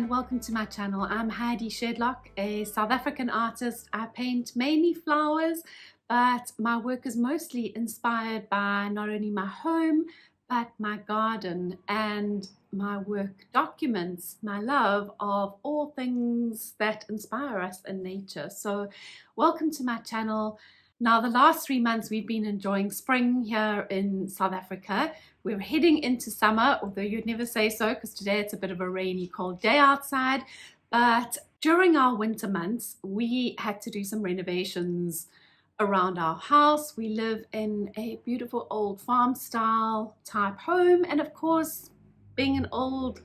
Welcome to my channel. I'm Heidi Shedlock, a South African artist. I paint mainly flowers, but my work is mostly inspired by not only my home, but my garden, and my work documents my love of all things that inspire us in nature. So welcome to my channel. Now, the last 3 months we've been enjoying spring here in South Africa. We're heading into summer, although you'd never say so because today it's a bit of a rainy, cold day outside. But during our winter months, we had to do some renovations around our house. We live in a beautiful old farm style type home. And of course, being an old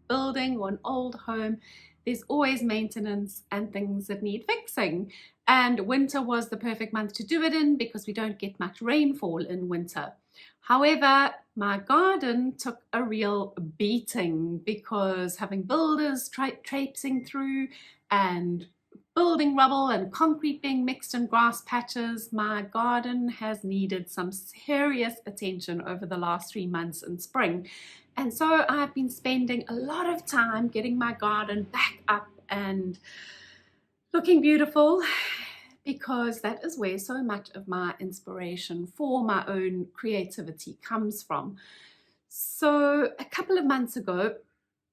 building or an old home, there's always maintenance and things that need fixing. And winter was the perfect month to do it in because we don't get much rainfall in winter. However, my garden took a real beating because having builders traipsing through and building rubble and concrete being mixed in grass patches, my garden has needed some serious attention over the last 3 months in spring. And so I've been spending a lot of time getting my garden back up and looking beautiful, because that is where so much of my inspiration for my own creativity comes from. So a couple of months ago,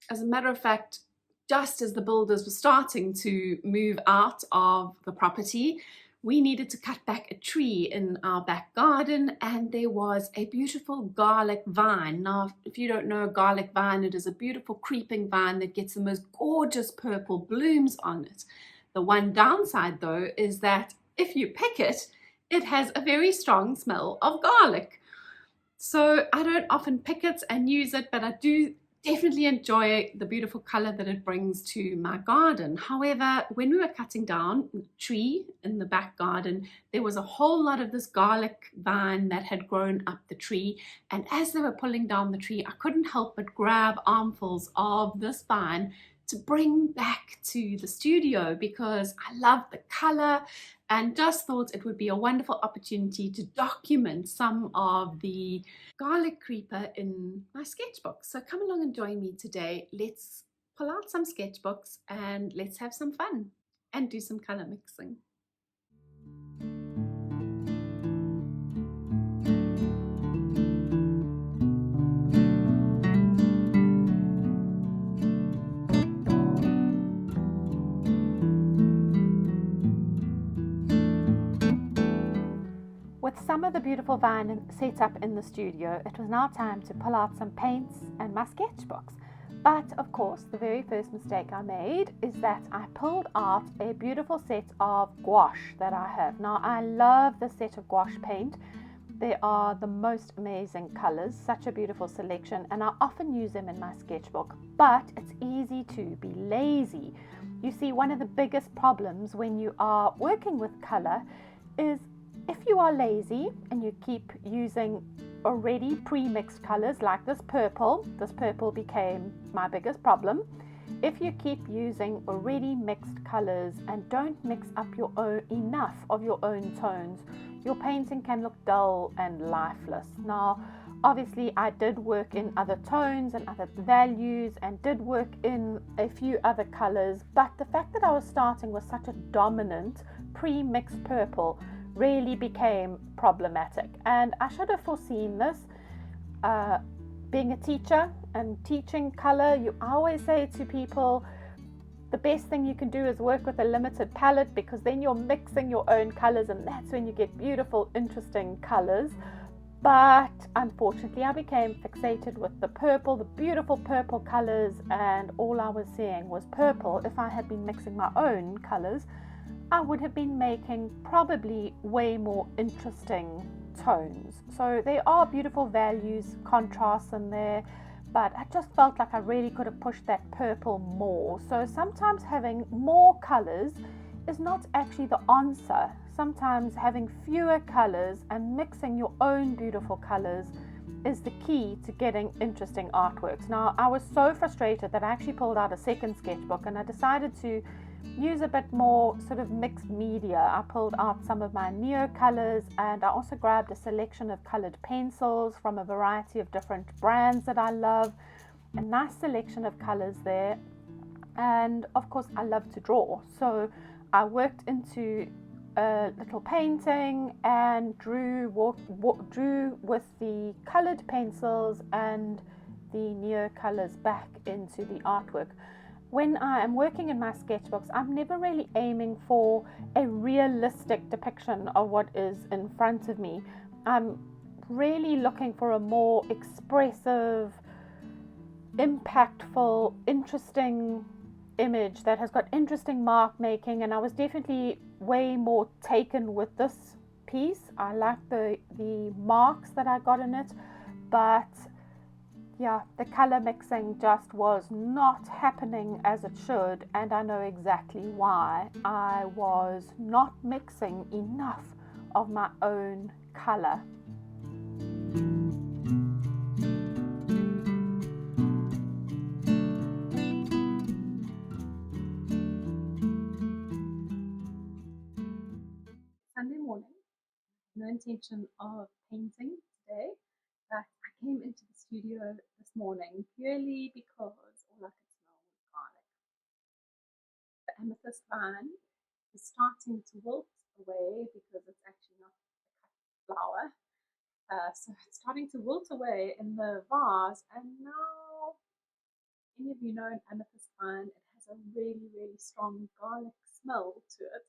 as a matter of fact, just as the builders were starting to move out of the property, we needed to cut back a tree in our back garden, and there was a beautiful garlic vine. Now, if you don't know a garlic vine, it is a beautiful creeping vine that gets the most gorgeous purple blooms on it. The one downside, though, is that if you pick it, it has a very strong smell of garlic. So I don't often pick it and use it, but I do definitely enjoy the beautiful color that it brings to my garden. However, when we were cutting down the tree in the back garden, there was a whole lot of this garlic vine that had grown up the tree. And as they were pulling down the tree, I couldn't help but grab armfuls of this vine to bring back to the studio because I love the color and just thought it would be a wonderful opportunity to document some of the garlic creeper in my sketchbook. So come along and join me today. Let's pull out some sketchbooks and let's have some fun and do some color mixing. With some of the beautiful vine set up in the studio, it was now time to pull out some paints and my sketchbooks. But of course, the very first mistake I made is that I pulled out a beautiful set of gouache that I have. Now, I love the set of gouache paint. They are the most amazing colors, such a beautiful selection, and I often use them in my sketchbook, but it's easy to be lazy. You see, one of the biggest problems when you are working with color is if you are lazy and you keep using already pre-mixed colors like this purple became my biggest problem. If you keep using already mixed colors and don't mix up enough of your own tones, your painting can look dull and lifeless. Now, obviously I did work in other tones and other values and did work in a few other colors, but the fact that I was starting with such a dominant pre-mixed purple really became problematic, and I should have foreseen this. Being a teacher and teaching color, I always say to people, the best thing you can do is work with a limited palette, because then you're mixing your own colors and that's when you get beautiful, interesting colors. But unfortunately, I became fixated with the purple, the beautiful purple colors, and all I was seeing was purple. If I had been mixing my own colors, I would have been making probably way more interesting tones. So there are beautiful values, contrasts in there, but I just felt like I really could have pushed that purple more. So sometimes having more colors is not actually the answer. Sometimes having fewer colors and mixing your own beautiful colors is the key to getting interesting artworks. Now, I was so frustrated that I actually pulled out a second sketchbook and I decided to use a bit more sort of mixed media. I pulled out some of my Neocolors, and I also grabbed a selection of colored pencils from a variety of different brands that I love. A nice selection of colors there. And of course I love to draw, so I worked into a little painting and drew with the colored pencils and the Neocolors back into the artwork. When I am working in my sketchbooks, I'm never really aiming for a realistic depiction of what is in front of me. I'm really looking for a more expressive, impactful, interesting image that has got interesting mark making, and I was definitely way more taken with this piece. I like the marks that I got in it, but yeah, the color mixing just was not happening as it should, and I know exactly why. I was not mixing enough of my own color. Sunday morning, no intention of painting today, but I came into the studio this morning purely because all I could smell was garlic. The amethyst vine is starting to wilt away because it's actually not a cut flower. So it's starting to wilt away in the vase, and now, any of you know an amethyst vine, it has a really, really strong garlic smell to it.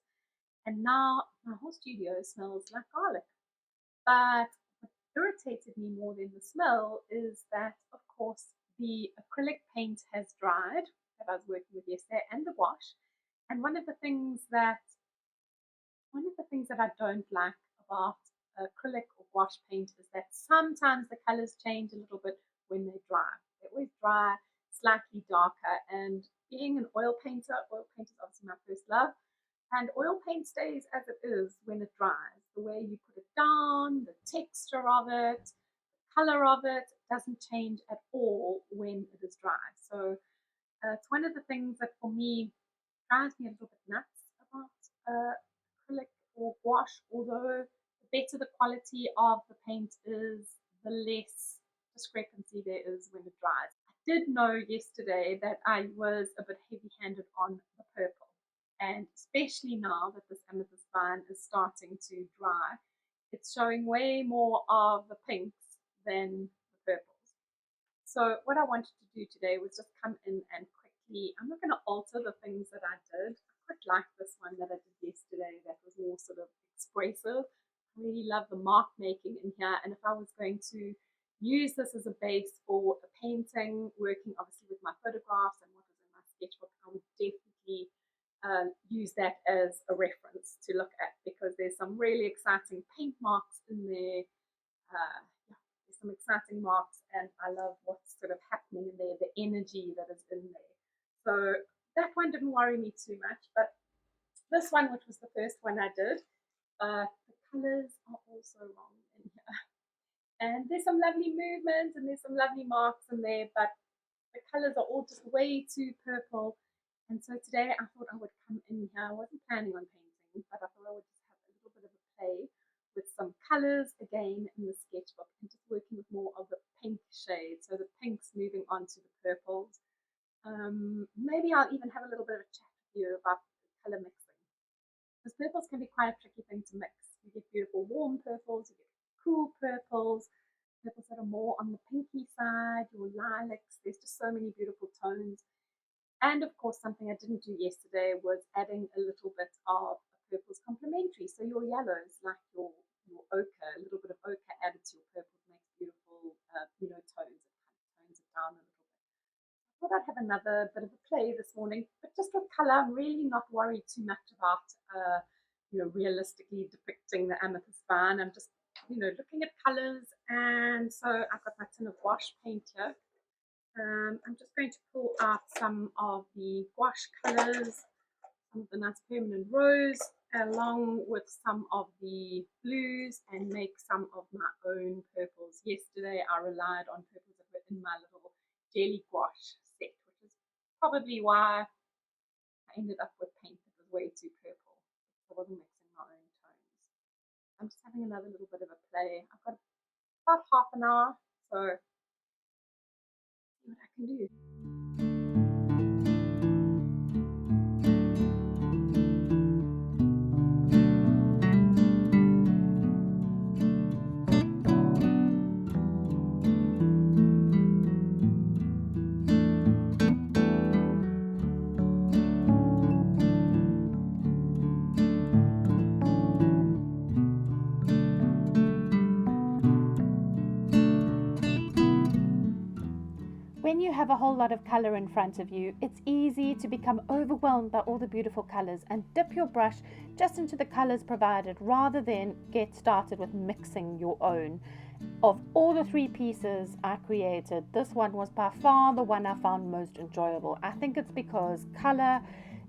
And now my whole studio smells like garlic. But what irritated me more than the smell is that, of course, the acrylic paint has dried that I was working with yesterday, and the gouache. And one of the things that I don't like about acrylic or gouache paint is that sometimes the colors change a little bit when they dry. They always dry slightly darker. And being an oil paint is obviously my first love. And oil paint stays as it is when it dries. The way you put it down, the texture of it, the color of it doesn't change at all when it is dry. So it's one of the things that for me drives me a little bit nuts about acrylic or gouache, although the better the quality of the paint is, the less discrepancy there is when it dries. I did know yesterday that I was a bit heavy-handed on the purple, and especially now that this amethyst vine is starting to dry, it's showing way more of the pinks than the purples. So what I wanted to do today was just come in and quickly, I'm not going to alter the things that I did. I quite like this one that I did yesterday that was more sort of expressive. I really love the mark making in here, and if I was going to use this as a base for a painting, working obviously with my photographs and what was in my sketchbook, I would definitely use that as a reference to look at, because there's some really exciting paint marks in there. There's some exciting marks, and I love what's sort of happening in there, the energy that is in there. So that one didn't worry me too much, but this one, which was the first one I did, the colors are also wrong in here. And there's some lovely movements and there's some lovely marks in there, but the colors are all just way too purple. And so today I thought I would come in here. I wasn't planning on painting, but I thought I would just have a little bit of a play with some colors again in the sketchbook, and just working with more of the pink shades. So the pinks moving on to the purples. Maybe I'll even have a little bit of a chat with you about color mixing, because purples can be quite a tricky thing to mix. You get beautiful warm purples, you get cool purples, purples that are more on the pinky side, your lilacs. There's just so many beautiful tones. And of course, something I didn't do yesterday was adding a little bit of purples complementary. So your yellows, like your ochre, a little bit of ochre added to your purples makes beautiful, tones. It kind of tones it down a little bit. I thought I'd have another bit of a play this morning, but just with color. I'm really not worried too much about, realistically depicting the amethyst vine. I'm just, looking at colors. And so I've got my tin of gouache paint here. I'm just going to pull out some of the gouache colors, some of the nice permanent rose, along with some of the blues, and make some of my own purples. Yesterday I relied on purples that were in my little jelly gouache set, which is probably why I ended up with paint that was way too purple. I wasn't mixing my own tones. I'm just having another little bit of a play. I've got about half an hour, so see what I can do. When you have a whole lot of color in front of you, it's easy to become overwhelmed by all the beautiful colors and dip your brush just into the colors provided rather than get started with mixing your own. Of all the 3 pieces I created, this one was by far the one I found most enjoyable. I think it's because color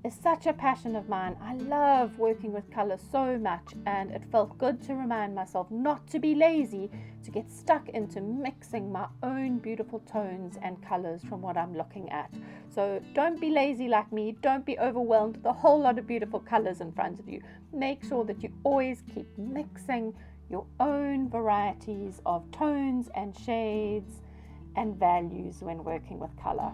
is such a passion of mine. I love working with color so much, and it felt good to remind myself not to be lazy, to get stuck into mixing my own beautiful tones and colors from what I'm looking at. So don't be lazy like me. Don't be overwhelmed with a whole lot of beautiful colors in front of you. Make sure that you always keep mixing your own varieties of tones and shades and values when working with color.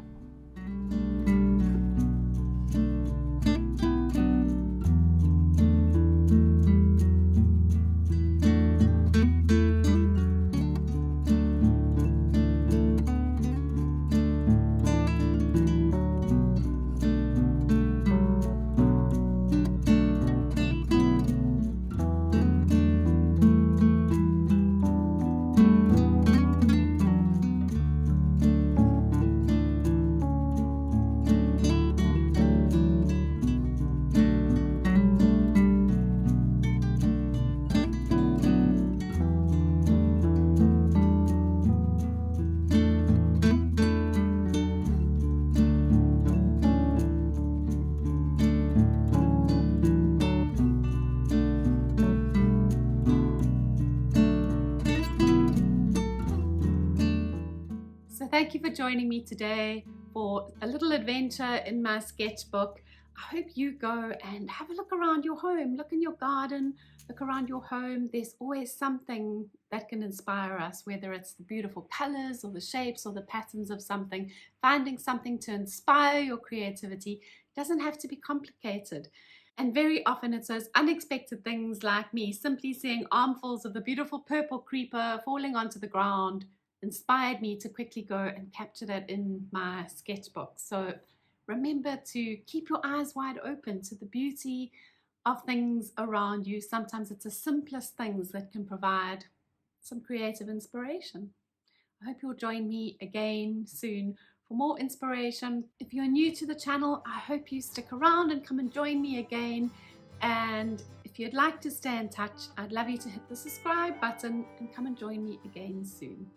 So thank you for joining me today for a little adventure in my sketchbook. I hope you go and have a look around your home, look in your garden, look around your home. There's always something that can inspire us, whether it's the beautiful colors or the shapes or the patterns of something. Finding something to inspire your creativity doesn't have to be complicated. And very often it's those unexpected things like me simply seeing armfuls of the beautiful purple creeper falling onto the ground inspired me to quickly go and capture that in my sketchbook. So remember to keep your eyes wide open to the beauty of things around you. Sometimes it's the simplest things that can provide some creative inspiration. I hope you'll join me again soon for more inspiration. If you're new to the channel, I hope you stick around and come and join me again. And if you'd like to stay in touch, I'd love you to hit the subscribe button and come and join me again soon.